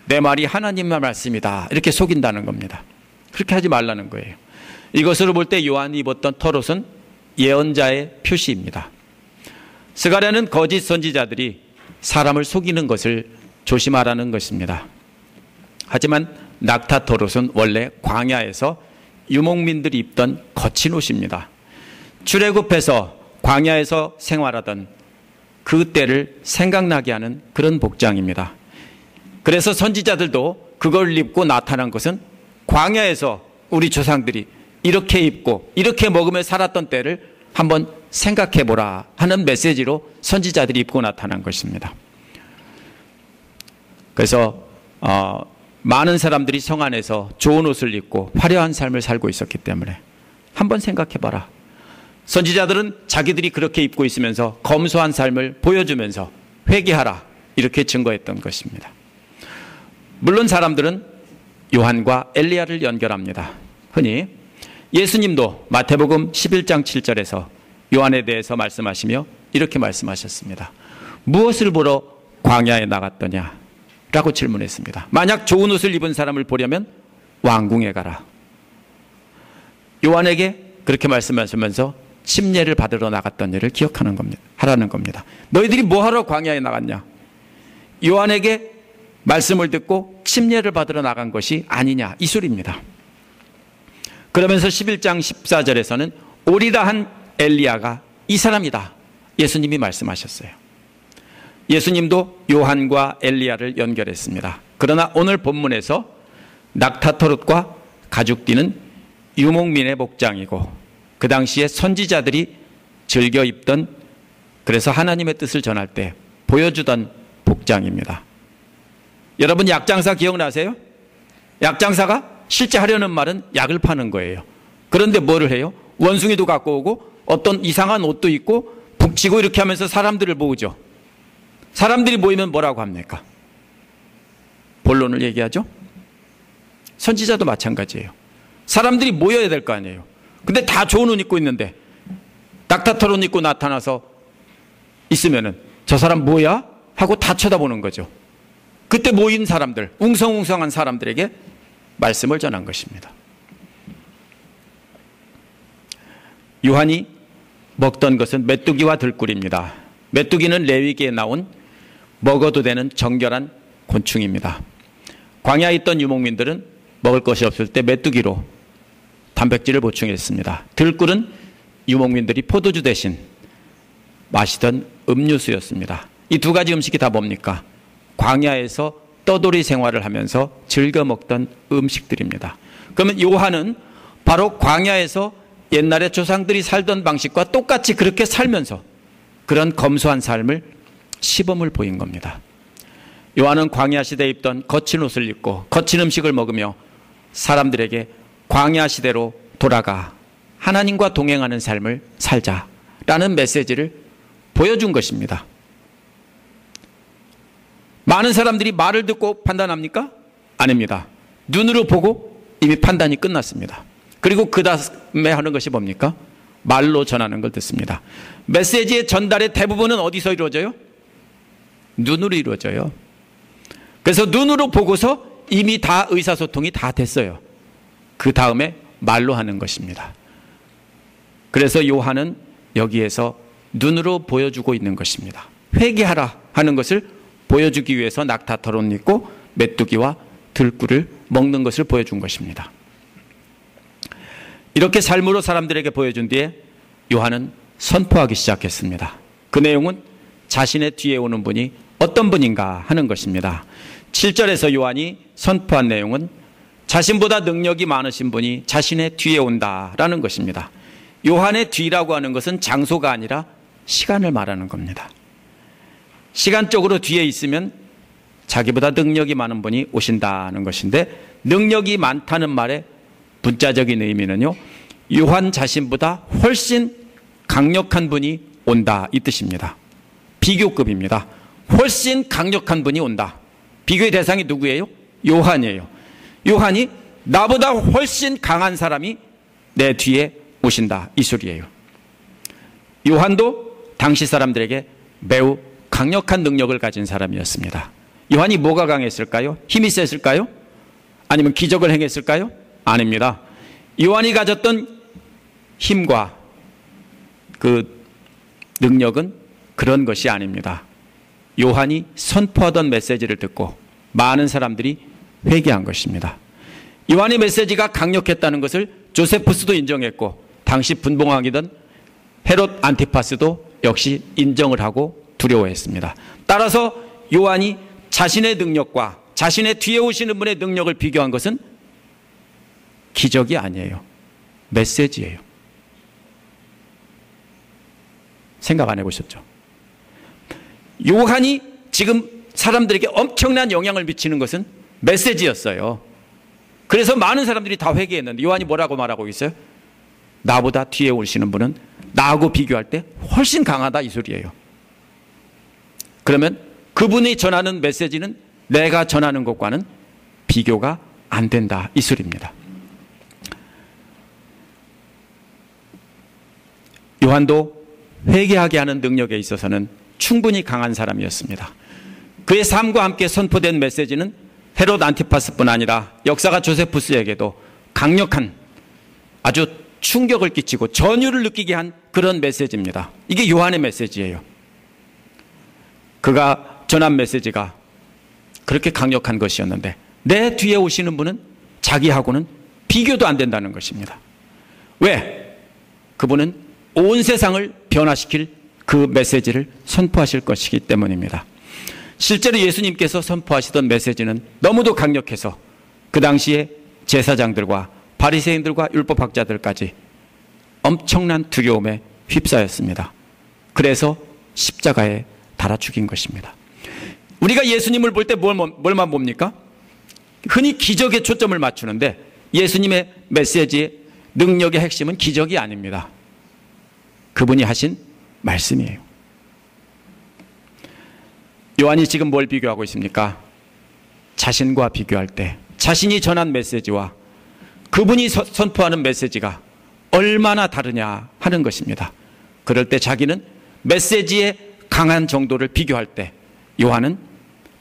내 말이 하나님의 말씀이다 이렇게 속인다는 겁니다. 그렇게 하지 말라는 거예요. 이것으로 볼 때 요한이 입었던 털옷은 예언자의 표시입니다. 스가랴는 거짓 선지자들이 사람을 속이는 것을 조심하라는 것입니다. 하지만 낙타 털옷은 원래 광야에서 유목민들이 입던 거친 옷입니다. 출애굽해서 광야에서 생활하던 그 때를 생각나게 하는 그런 복장입니다. 그래서 선지자들도 그걸 입고 나타난 것은 광야에서 우리 조상들이 이렇게 입고 이렇게 먹으며 살았던 때를 한번 생각해 보라 하는 메시지로 선지자들이 입고 나타난 것입니다. 그래서 많은 사람들이 성 안에서 좋은 옷을 입고 화려한 삶을 살고 있었기 때문에 한번 생각해 봐라. 선지자들은 자기들이 그렇게 입고 있으면서 검소한 삶을 보여주면서 회개하라 이렇게 증거했던 것입니다. 물론 사람들은 요한과 엘리야를 연결합니다. 흔히 예수님도 마태복음 11장 7절에서 요한에 대해서 말씀하시며 이렇게 말씀하셨습니다. 무엇을 보러 광야에 나갔더냐? 라고 질문했습니다. 만약 좋은 옷을 입은 사람을 보려면 왕궁에 가라. 요한에게 그렇게 말씀하시면서 침례를 받으러 나갔던 일을 기억하는 겁니다. 하라는 겁니다. 너희들이 뭐하러 광야에 나갔냐? 요한에게 말씀을 듣고 침례를 받으러 나간 것이 아니냐 이 소리입니다. 그러면서 11장 14절에서는 오리라 한 엘리야가 이 사람이다 예수님이 말씀하셨어요. 예수님도 요한과 엘리야를 연결했습니다. 그러나 오늘 본문에서 낙타털옷과 가죽띠는 유목민의 복장이고 그 당시에 선지자들이 즐겨 입던, 그래서 하나님의 뜻을 전할 때 보여주던 복장입니다. 여러분 약장사 기억나세요? 약장사가 실제 하려는 말은 약을 파는 거예요. 그런데 뭐를 해요? 원숭이도 갖고 오고 어떤 이상한 옷도 입고 북치고 이렇게 하면서 사람들을 모으죠. 사람들이 모이면 뭐라고 합니까? 본론을 얘기하죠. 선지자도 마찬가지예요. 사람들이 모여야 될 거 아니에요. 근데 다 좋은 옷 입고 있는데 낙타털 옷 입고 나타나서 있으면은 저 사람 뭐야? 하고 다 쳐다보는 거죠. 그때 모인 사람들, 웅성웅성한 사람들에게 말씀을 전한 것입니다. 요한이 먹던 것은 메뚜기와 들꿀입니다. 메뚜기는 레위기에 나온 먹어도 되는 정결한 곤충입니다. 광야에 있던 유목민들은 먹을 것이 없을 때 메뚜기로 단백질을 보충했습니다. 들꿀은 유목민들이 포도주 대신 마시던 음료수였습니다. 이 두 가지 음식이 다 뭡니까? 광야에서 떠돌이 생활을 하면서 즐겨 먹던 음식들입니다. 그러면 요한은 바로 광야에서 옛날에 조상들이 살던 방식과 똑같이 그렇게 살면서 그런 검소한 삶을 시범을 보인 겁니다. 요한은 광야 시대에 입던 거친 옷을 입고 거친 음식을 먹으며 사람들에게 광야 시대로 돌아가 하나님과 동행하는 삶을 살자라는 메시지를 보여준 것입니다. 많은 사람들이 말을 듣고 판단합니까? 아닙니다. 눈으로 보고 이미 판단이 끝났습니다. 그리고 그 다음에 하는 것이 뭡니까? 말로 전하는 걸 듣습니다. 메시지의 전달의 대부분은 어디서 이루어져요? 눈으로 이루어져요. 그래서 눈으로 보고서 이미 다 의사소통이 다 됐어요. 그 다음에 말로 하는 것입니다. 그래서 요한은 여기에서 눈으로 보여주고 있는 것입니다. 회개하라 하는 것을 보여주기 위해서 낙타털옷 입고 메뚜기와 들꿀을 먹는 것을 보여준 것입니다. 이렇게 삶으로 사람들에게 보여준 뒤에 요한은 선포하기 시작했습니다. 그 내용은 자신의 뒤에 오는 분이 어떤 분인가 하는 것입니다. 7절에서 요한이 선포한 내용은 자신보다 능력이 많으신 분이 자신의 뒤에 온다라는 것입니다. 요한의 뒤라고 하는 것은 장소가 아니라 시간을 말하는 겁니다. 시간적으로 뒤에 있으면 자기보다 능력이 많은 분이 오신다는 것인데, 능력이 많다는 말의 문자적인 의미는요, 요한 자신보다 훨씬 강력한 분이 온다 이 뜻입니다. 비교급입니다. 훨씬 강력한 분이 온다. 비교의 대상이 누구예요? 요한이에요. 요한이 나보다 훨씬 강한 사람이 내 뒤에 오신다 이 소리예요. 요한도 당시 사람들에게 매우 강력한 능력을 가진 사람이었습니다. 요한이 뭐가 강했을까요? 힘이 셌을까요? 아니면 기적을 행했을까요? 아닙니다. 요한이 가졌던 힘과 그 능력은 그런 것이 아닙니다. 요한이 선포하던 메시지를 듣고 많은 사람들이 회개한 것입니다. 요한의 메시지가 강력했다는 것을 조세푸스도 인정했고, 당시 분봉왕이던 헤롯 안티파스도 역시 인정을 하고 두려워했습니다. 따라서 요한이 자신의 능력과 자신의 뒤에 오시는 분의 능력을 비교한 것은 기적이 아니에요. 메시지예요. 생각 안 해보셨죠? 요한이 지금 사람들에게 엄청난 영향을 미치는 것은 메시지였어요. 그래서 많은 사람들이 다 회개했는데 요한이 뭐라고 말하고 있어요? 나보다 뒤에 오시는 분은 나하고 비교할 때 훨씬 강하다 이 소리예요. 그러면 그분이 전하는 메시지는 내가 전하는 것과는 비교가 안 된다 이 소리입니다. 요한도 회개하게 하는 능력에 있어서는 충분히 강한 사람이었습니다. 그의 삶과 함께 선포된 메시지는 헤롯 안티파스뿐 아니라 역사가 조세푸스에게도 강력한 아주 충격을 끼치고 전율을 느끼게 한 그런 메시지입니다. 이게 요한의 메시지예요. 그가 전한 메시지가 그렇게 강력한 것이었는데 내 뒤에 오시는 분은 자기하고는 비교도 안 된다는 것입니다. 왜? 그분은 온 세상을 변화시킬 그 메시지를 선포하실 것이기 때문입니다. 실제로 예수님께서 선포하시던 메시지는 너무도 강력해서 그 당시에 제사장들과 바리새인들과 율법학자들까지 엄청난 두려움에 휩싸였습니다. 그래서 십자가에 달아 죽인 것입니다. 우리가 예수님을 볼 때 뭘만 봅니까? 흔히 기적에 초점을 맞추는데 예수님의 메시지의 능력의 핵심은 기적이 아닙니다. 그분이 하신 말씀이에요. 요한이 지금 뭘 비교하고 있습니까? 자신과 비교할 때 자신이 전한 메시지와 그분이 선포하는 메시지가 얼마나 다르냐 하는 것입니다. 그럴 때 자기는 메시지의 강한 정도를 비교할 때 요한은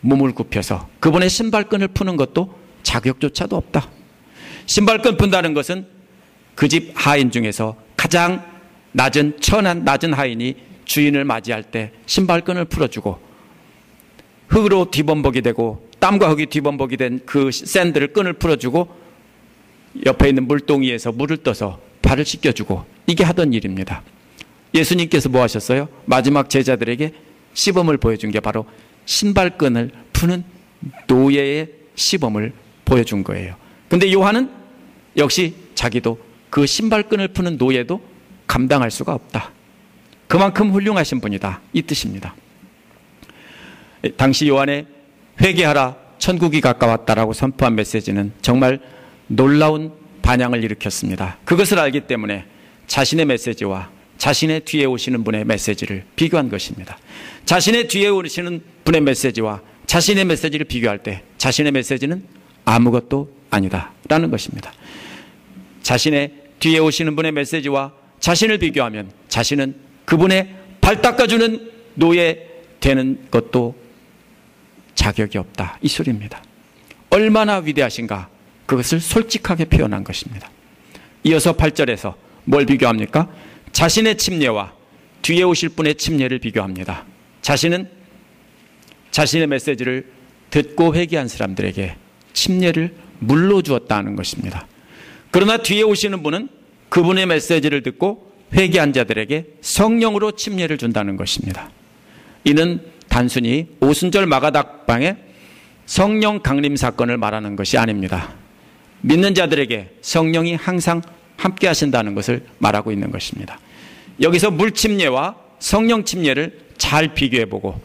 몸을 굽혀서 그분의 신발끈을 푸는 것도 자격조차도 없다. 신발끈 푼다는 것은 그 집 하인 중에서 가장 천한 낮은 하인이 주인을 맞이할 때 신발끈을 풀어주고 흙으로 뒤범벅이 되고 땀과 흙이 뒤범벅이 된 그 샌들을 끈을 풀어주고 옆에 있는 물동이에서 물을 떠서 발을 씻겨주고 이게 하던 일입니다. 예수님께서 뭐 하셨어요? 마지막 제자들에게 시범을 보여준 게 바로 신발끈을 푸는 노예의 시범을 보여준 거예요. 근데 요한은 역시 자기도 그 신발끈을 푸는 노예도 감당할 수가 없다. 그만큼 훌륭하신 분이다 이 뜻입니다. 당시 요한의 회개하라 천국이 가까웠다라고 선포한 메시지는 정말 놀라운 반향을 일으켰습니다. 그것을 알기 때문에 자신의 메시지와 자신의 뒤에 오시는 분의 메시지를 비교한 것입니다. 자신의 뒤에 오시는 분의 메시지와 자신의 메시지를 비교할 때 자신의 메시지는 아무것도 아니다라는 것입니다. 자신의 뒤에 오시는 분의 메시지와 자신을 비교하면 자신은 그분의 발 닦아주는 노예 되는 것도 자격이 없다 이 소리입니다. 얼마나 위대하신가 그것을 솔직하게 표현한 것입니다. 이어서 8절에서 뭘 비교합니까? 자신의 침례와 뒤에 오실 분의 침례를 비교합니다. 자신은 자신의 메시지를 듣고 회개한 사람들에게 침례를 물로 주었다는 것입니다. 그러나 뒤에 오시는 분은 그분의 메시지를 듣고 회개한 자들에게 성령으로 침례를 준다는 것입니다. 이는 단순히 오순절 마가다락방의 성령 강림 사건을 말하는 것이 아닙니다. 믿는 자들에게 성령이 항상 함께 하신다는 것을 말하고 있는 것입니다. 여기서 물 침례와 성령 침례를 잘 비교해보고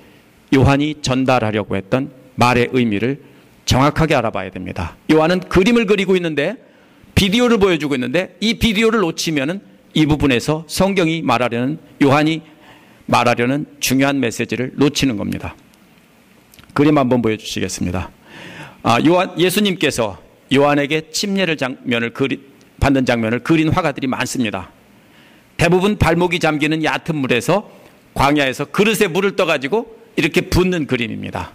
요한이 전달하려고 했던 말의 의미를 정확하게 알아봐야 됩니다. 요한은 그림을 그리고 있는데 비디오를 보여주고 있는데 이 비디오를 놓치면은 이 부분에서 성경이 말하려는, 요한이 말하려는 중요한 메시지를 놓치는 겁니다. 그림 한번 보여주시겠습니다. 예수님께서 요한에게 침례를 받는 장면을 그린 화가들이 많습니다. 대부분 발목이 잠기는 얕은 물에서 광야에서 그릇에 물을 떠가지고 이렇게 붓는 그림입니다.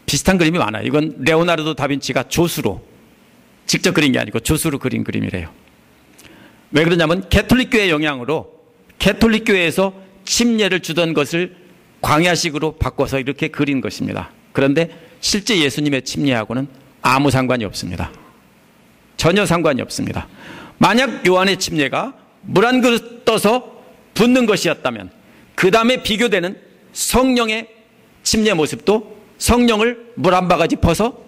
비슷한 그림이 많아요. 이건 레오나르도 다빈치가 조수로, 직접 그린 게 아니고 조수로 그린 그림이래요. 왜 그러냐면 가톨릭교의 영향으로 가톨릭교회에서 침례를 주던 것을 광야식으로 바꿔서 이렇게 그린 것입니다. 그런데 실제 예수님의 침례하고는 아무 상관이 없습니다. 전혀 상관이 없습니다. 만약 요한의 침례가 물 한 그릇 떠서 붓는 것이었다면 그 다음에 비교되는 성령의 침례 모습도 성령을 물 한 바가지 퍼서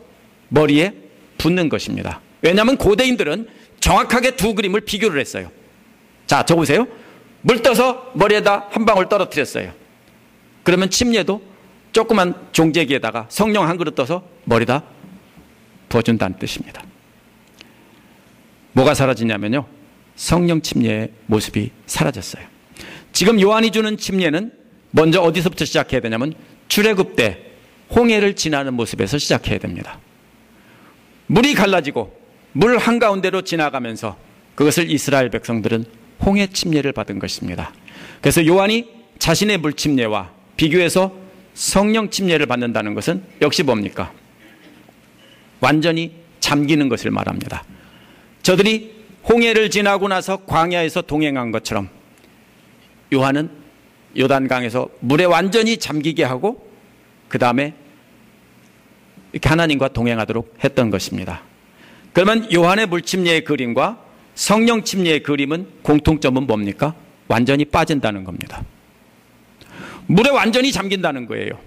머리에 붓는 것입니다. 왜냐하면 고대인들은 정확하게 두 그림을 비교를 했어요. 자, 저 보세요. 물 떠서 머리에다 한 방울 떨어뜨렸어요. 그러면 침례도 조그만 종제기에다가 성령 한 그릇 떠서 머리다 부어준다는 뜻입니다. 뭐가 사라지냐면요, 성령 침례의 모습이 사라졌어요. 지금 요한이 주는 침례는 먼저 어디서부터 시작해야 되냐면 출애굽 때 홍해를 지나는 모습에서 시작해야 됩니다. 물이 갈라지고 물 한가운데로 지나가면서 그것을 이스라엘 백성들은 홍해 침례를 받은 것입니다. 그래서 요한이 자신의 물 침례와 비교해서 성령 침례를 받는다는 것은 역시 뭡니까? 완전히 잠기는 것을 말합니다. 저들이 홍해를 지나고 나서 광야에서 동행한 것처럼 요한은 요단강에서 물에 완전히 잠기게 하고 그 다음에 이렇게 하나님과 동행하도록 했던 것입니다. 그러면 요한의 물 침례의 그림과 성령 침례의 그림은 공통점은 뭡니까? 완전히 빠진다는 겁니다. 물에 완전히 잠긴다는 거예요.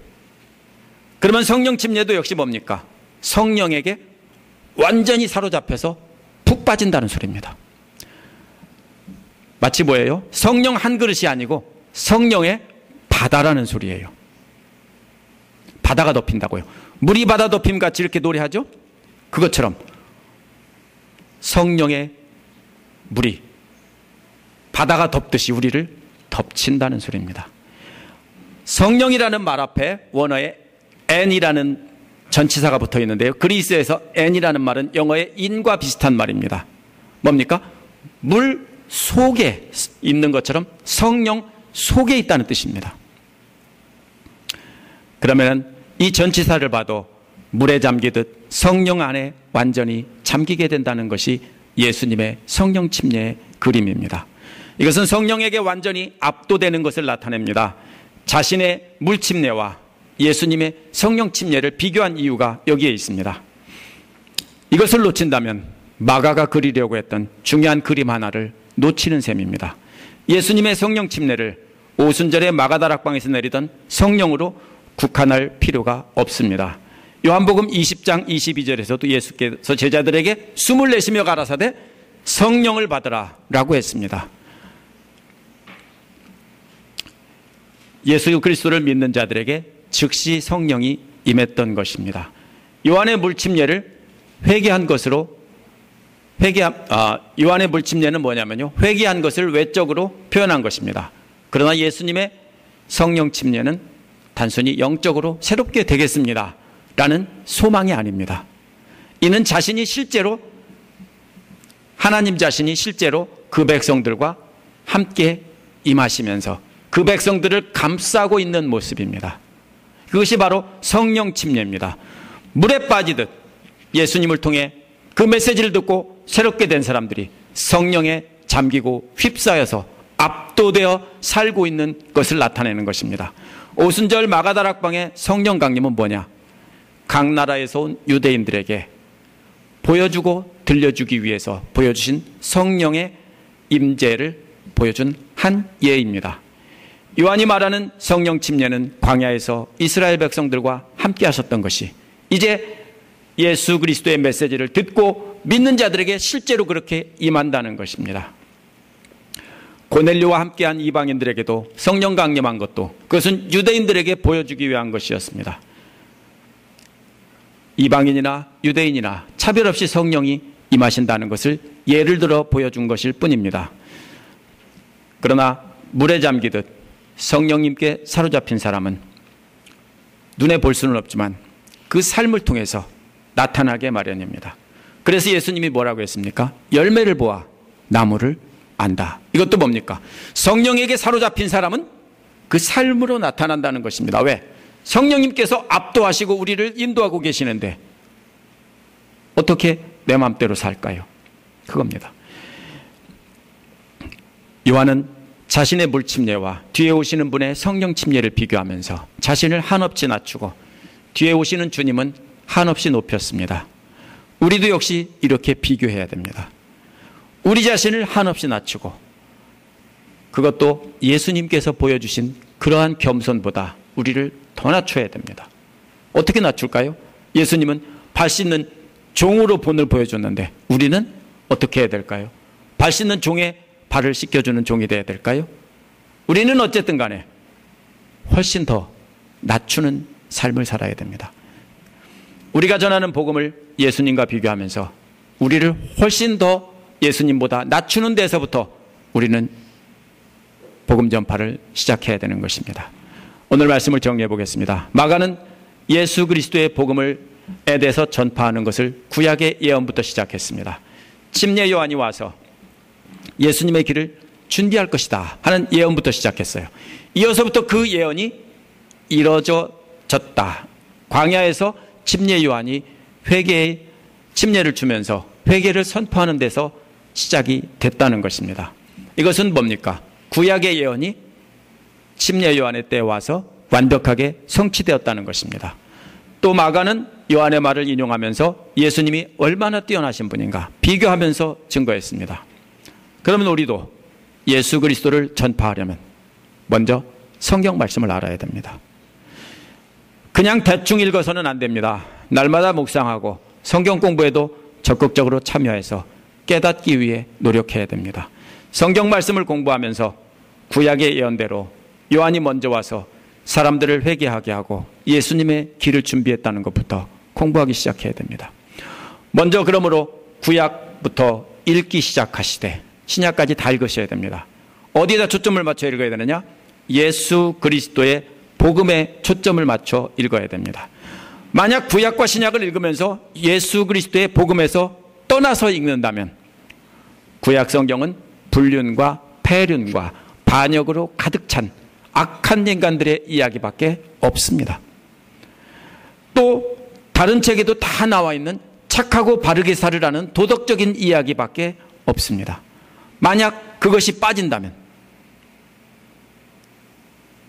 그러면 성령 침례도 역시 뭡니까? 성령에게 완전히 사로잡혀서 푹 빠진다는 소리입니다. 마치 뭐예요? 성령 한 그릇이 아니고 성령의 바다라는 소리예요. 바다가 덮인다고요. 물이 바다 덮임 같이 이렇게 노래하죠? 그것처럼 성령의 물이 바다가 덮듯이 우리를 덮친다는 소리입니다. 성령이라는 말 앞에 원어에 n이라는 전치사가 붙어 있는데요. 그리스에서 n이라는 말은 영어의 in과 비슷한 말입니다. 뭡니까? 물 속에 있는 것처럼 성령 속에 있다는 뜻입니다. 그러면 이 전치사를 봐도 물에 잠기듯 성령 안에 완전히 잠기게 된다는 것이 예수님의 성령 침례의 그림입니다. 이것은 성령에게 완전히 압도되는 것을 나타냅니다. 자신의 물 침례와 예수님의 성령 침례를 비교한 이유가 여기에 있습니다. 이것을 놓친다면 마가가 그리려고 했던 중요한 그림 하나를 놓치는 셈입니다. 예수님의 성령 침례를 오순절에 마가다락방에서 내리던 성령으로 국한할 필요가 없습니다. 요한복음 20장 22절에서도 예수께서 제자들에게 숨을 내쉬며 가라사대 성령을 받으라 라고 했습니다. 예수 그리스도를 믿는 자들에게 즉시 성령이 임했던 것입니다. 요한의 물침례를 회개한 것으로 요한의 물침례는 뭐냐면요, 회개한 것을 외적으로 표현한 것입니다. 그러나 예수님의 성령 침례는 단순히 영적으로 새롭게 되겠습니다 라는 소망이 아닙니다. 이는 자신이 실제로, 하나님 자신이 실제로 그 백성들과 함께 임하시면서 그 백성들을 감싸고 있는 모습입니다. 그것이 바로 성령 침례입니다. 물에 빠지듯 예수님을 통해 그 메시지를 듣고 새롭게 된 사람들이 성령에 잠기고 휩싸여서 압도되어 살고 있는 것을 나타내는 것입니다. 오순절 마가다락방의 성령 강림은 뭐냐? 각 나라에서 온 유대인들에게 보여주고 들려주기 위해서 보여주신 성령의 임재를 보여준 한 예입니다. 요한이 말하는 성령 침례는 광야에서 이스라엘 백성들과 함께 하셨던 것이 이제 예수 그리스도의 메시지를 듣고 믿는 자들에게 실제로 그렇게 임한다는 것입니다. 고넬료와 함께한 이방인들에게도 성령 강림한 것도 그것은 유대인들에게 보여주기 위한 것이었습니다. 이방인이나 유대인이나 차별 없이 성령이 임하신다는 것을 예를 들어 보여준 것일 뿐입니다. 그러나 물에 잠기듯 성령님께 사로잡힌 사람은 눈에 볼 수는 없지만 그 삶을 통해서 나타나게 마련입니다. 그래서 예수님이 뭐라고 했습니까? 열매를 보아 나무를 안다. 이것도 뭡니까? 성령에게 사로잡힌 사람은 그 삶으로 나타난다는 것입니다. 왜? 성령님께서 압도하시고 우리를 인도하고 계시는데 어떻게 내 마음대로 살까요? 그겁니다. 요한은 자신의 물침례와 뒤에 오시는 분의 성령 침례를 비교하면서 자신을 한없이 낮추고 뒤에 오시는 주님은 한없이 높였습니다. 우리도 역시 이렇게 비교해야 됩니다. 우리 자신을 한없이 낮추고 그것도 예수님께서 보여주신 그러한 겸손보다 우리를 더 낮춰야 됩니다. 어떻게 낮출까요? 예수님은 발 씻는 종으로 본을 보여줬는데 우리는 어떻게 해야 될까요? 발 씻는 종의 발을 씻겨주는 종이 되어야 될까요? 우리는 어쨌든 간에 훨씬 더 낮추는 삶을 살아야 됩니다. 우리가 전하는 복음을 예수님과 비교하면서 우리를 훨씬 더 예수님보다 낮추는 데서부터 우리는 복음 전파를 시작해야 되는 것입니다. 오늘 말씀을 정리해 보겠습니다. 마가는 예수 그리스도의 복음에 대해서 전파하는 것을 구약의 예언부터 시작했습니다. 침례 요한이 와서 예수님의 길을 준비할 것이다 하는 예언부터 시작했어요. 이어서부터 그 예언이 이루어졌다. 광야에서 침례 요한이 회개의 침례를 주면서 회개를 선포하는 데서 시작이 됐다는 것입니다. 이것은 뭡니까? 구약의 예언이 침례 요한의 때에 와서 완벽하게 성취되었다는 것입니다. 또 마가는 요한의 말을 인용하면서 예수님이 얼마나 뛰어나신 분인가 비교하면서 증거했습니다. 그러면 우리도 예수 그리스도를 전파하려면 먼저 성경 말씀을 알아야 됩니다. 그냥 대충 읽어서는 안 됩니다. 날마다 묵상하고 성경 공부에도 적극적으로 참여해서 깨닫기 위해 노력해야 됩니다. 성경 말씀을 공부하면서 구약의 예언대로 요한이 먼저 와서 사람들을 회개하게 하고 예수님의 길을 준비했다는 것부터 공부하기 시작해야 됩니다. 먼저 그러므로 구약부터 읽기 시작하시되 신약까지 다 읽으셔야 됩니다. 어디에다 초점을 맞춰 읽어야 되느냐? 예수 그리스도의 복음에 초점을 맞춰 읽어야 됩니다. 만약 구약과 신약을 읽으면서 예수 그리스도의 복음에서 떠나서 읽는다면 구약 성경은 불륜과 폐륜과 반역으로 가득 찬 악한 인간들의 이야기밖에 없습니다. 또 다른 책에도 다 나와 있는 착하고 바르게 살으라는 도덕적인 이야기밖에 없습니다. 만약 그것이 빠진다면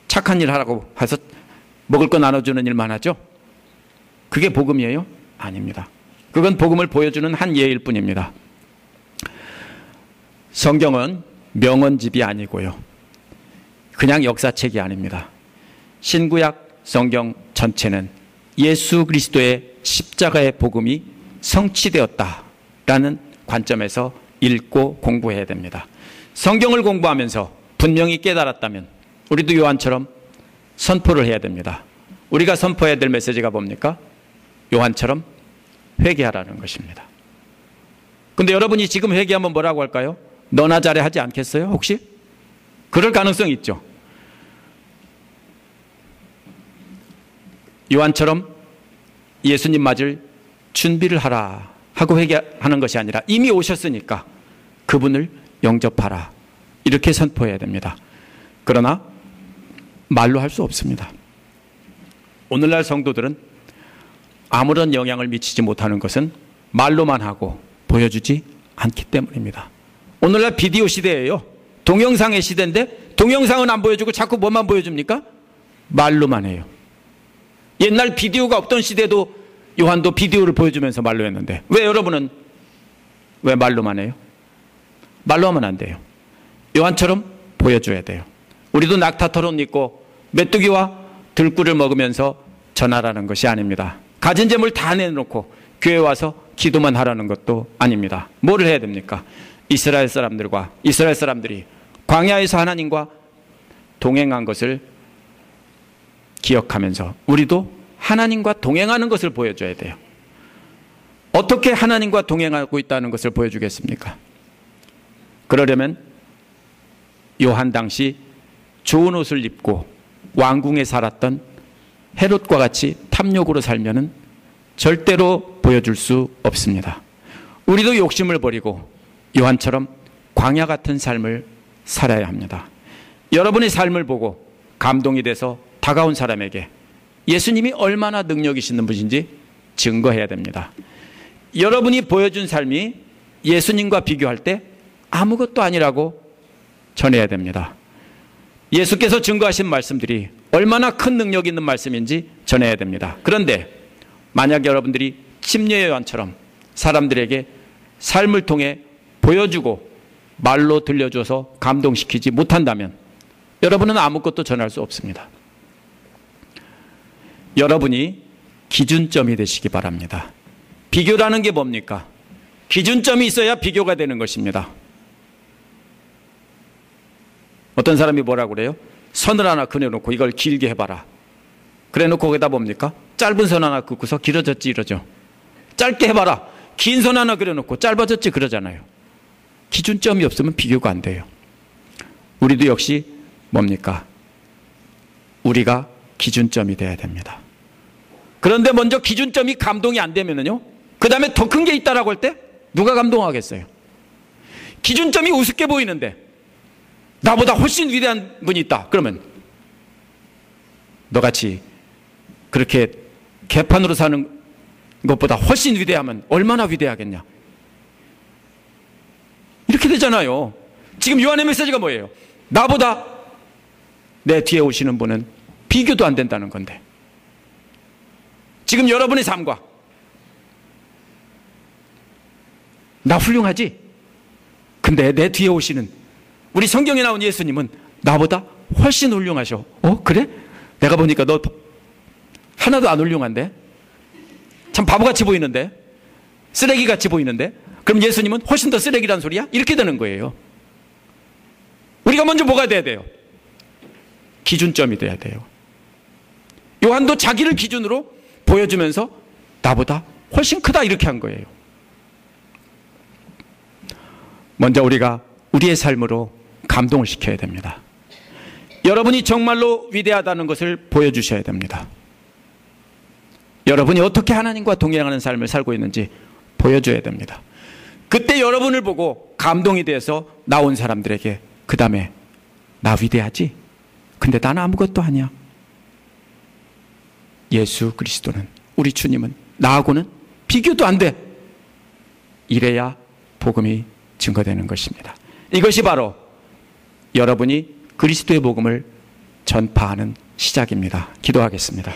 착한 일 하라고 해서 먹을 거 나눠주는 일만 하죠? 그게 복음이에요? 아닙니다. 그건 복음을 보여주는 한 예일 뿐입니다. 성경은 명언집이 아니고요. 그냥 역사책이 아닙니다. 신구약 성경 전체는 예수 그리스도의 십자가의 복음이 성취되었다라는 관점에서 읽고 공부해야 됩니다. 성경을 공부하면서 분명히 깨달았다면 우리도 요한처럼 선포를 해야 됩니다. 우리가 선포해야 될 메시지가 뭡니까? 요한처럼 회개하라는 것입니다. 근데 여러분이 지금 회개하면 뭐라고 할까요? 너나 잘해 하지 않겠어요? 혹시? 그럴 가능성이 있죠. 요한처럼 예수님 맞을 준비를 하라 하고 회개하는 것이 아니라 이미 오셨으니까 그분을 영접하라 이렇게 선포해야 됩니다. 그러나 말로 할 수 없습니다. 오늘날 성도들은 아무런 영향을 미치지 못하는 것은 말로만 하고 보여주지 않기 때문입니다. 오늘날 비디오 시대예요. 동영상의 시대인데 동영상은 안 보여주고 자꾸 뭐만 보여줍니까? 말로만 해요. 옛날 비디오가 없던 시대도 요한도 비디오를 보여주면서 말로 했는데 왜 여러분은 왜 말로만 해요? 말로 하면 안 돼요. 요한처럼 보여줘야 돼요. 우리도 낙타털옷 입고 메뚜기와 들꿀을 먹으면서 전하라는 것이 아닙니다. 가진 재물 다 내놓고 교회 와서 기도만 하라는 것도 아닙니다. 뭐를 해야 됩니까? 이스라엘 사람들이 광야에서 하나님과 동행한 것을 기억하면서 우리도 하나님과 동행하는 것을 보여줘야 돼요. 어떻게 하나님과 동행하고 있다는 것을 보여주겠습니까? 그러려면 요한 당시 좋은 옷을 입고 왕궁에 살았던 헤롯과 같이 탐욕으로 살면은 절대로 보여줄 수 없습니다. 우리도 욕심을 버리고 요한처럼 광야 같은 삶을 살아야 합니다. 여러분의 삶을 보고 감동이 돼서 다가온 사람에게 예수님이 얼마나 능력 있는 분인지 증거해야 됩니다. 여러분이 보여준 삶이 예수님과 비교할 때 아무것도 아니라고 전해야 됩니다. 예수께서 증거하신 말씀들이 얼마나 큰 능력 있는 말씀인지 전해야 됩니다. 그런데 만약 여러분들이 침례 요한처럼 사람들에게 삶을 통해 보여주고 말로 들려줘서 감동시키지 못한다면 여러분은 아무것도 전할 수 없습니다. 여러분이 기준점이 되시기 바랍니다. 비교라는 게 뭡니까? 기준점이 있어야 비교가 되는 것입니다. 어떤 사람이 뭐라고 그래요? 선을 하나 그려놓고 이걸 길게 해봐라. 그래놓고 거기다 뭡니까? 짧은 선 하나 긋고서 길어졌지 이러죠. 짧게 해봐라. 긴 선 하나 그려놓고 짧아졌지 그러잖아요. 기준점이 없으면 비교가 안 돼요. 우리도 역시 뭡니까? 우리가 기준점이 돼야 됩니다. 그런데 먼저 기준점이 감동이 안 되면은요, 그 다음에 더 큰 게 있다라고 할 때 누가 감동하겠어요? 기준점이 우습게 보이는데 나보다 훨씬 위대한 분이 있다. 그러면 너같이 그렇게 개판으로 사는 것보다 훨씬 위대하면 얼마나 위대하겠냐. 이렇게 되잖아요. 지금 요한의 메시지가 뭐예요? 나보다 내 뒤에 오시는 분은 비교도 안 된다는 건데, 지금 여러분의 삶과 나 훌륭하지? 근데 내 뒤에 오시는 우리 성경에 나온 예수님은 나보다 훨씬 훌륭하셔. 그래? 내가 보니까 너 하나도 안 훌륭한데? 참 바보같이 보이는데? 쓰레기같이 보이는데? 그럼 예수님은 훨씬 더 쓰레기란 소리야? 이렇게 되는 거예요. 우리가 먼저 뭐가 돼야 돼요? 기준점이 돼야 돼요. 요한도 자기를 기준으로 보여주면서 나보다 훨씬 크다 이렇게 한 거예요. 먼저 우리가 우리의 삶으로 감동을 시켜야 됩니다. 여러분이 정말로 위대하다는 것을 보여주셔야 됩니다. 여러분이 어떻게 하나님과 동행하는 삶을 살고 있는지 보여줘야 됩니다. 그때 여러분을 보고 감동이 돼서 나온 사람들에게 그 다음에 나 위대하지? 근데 나는 아무것도 아니야. 예수 그리스도는, 우리 주님은 나하고는 비교도 안 돼. 이래야 복음이 증거되는 것입니다. 이것이 바로 여러분이 그리스도의 복음을 전파하는 시작입니다. 기도하겠습니다.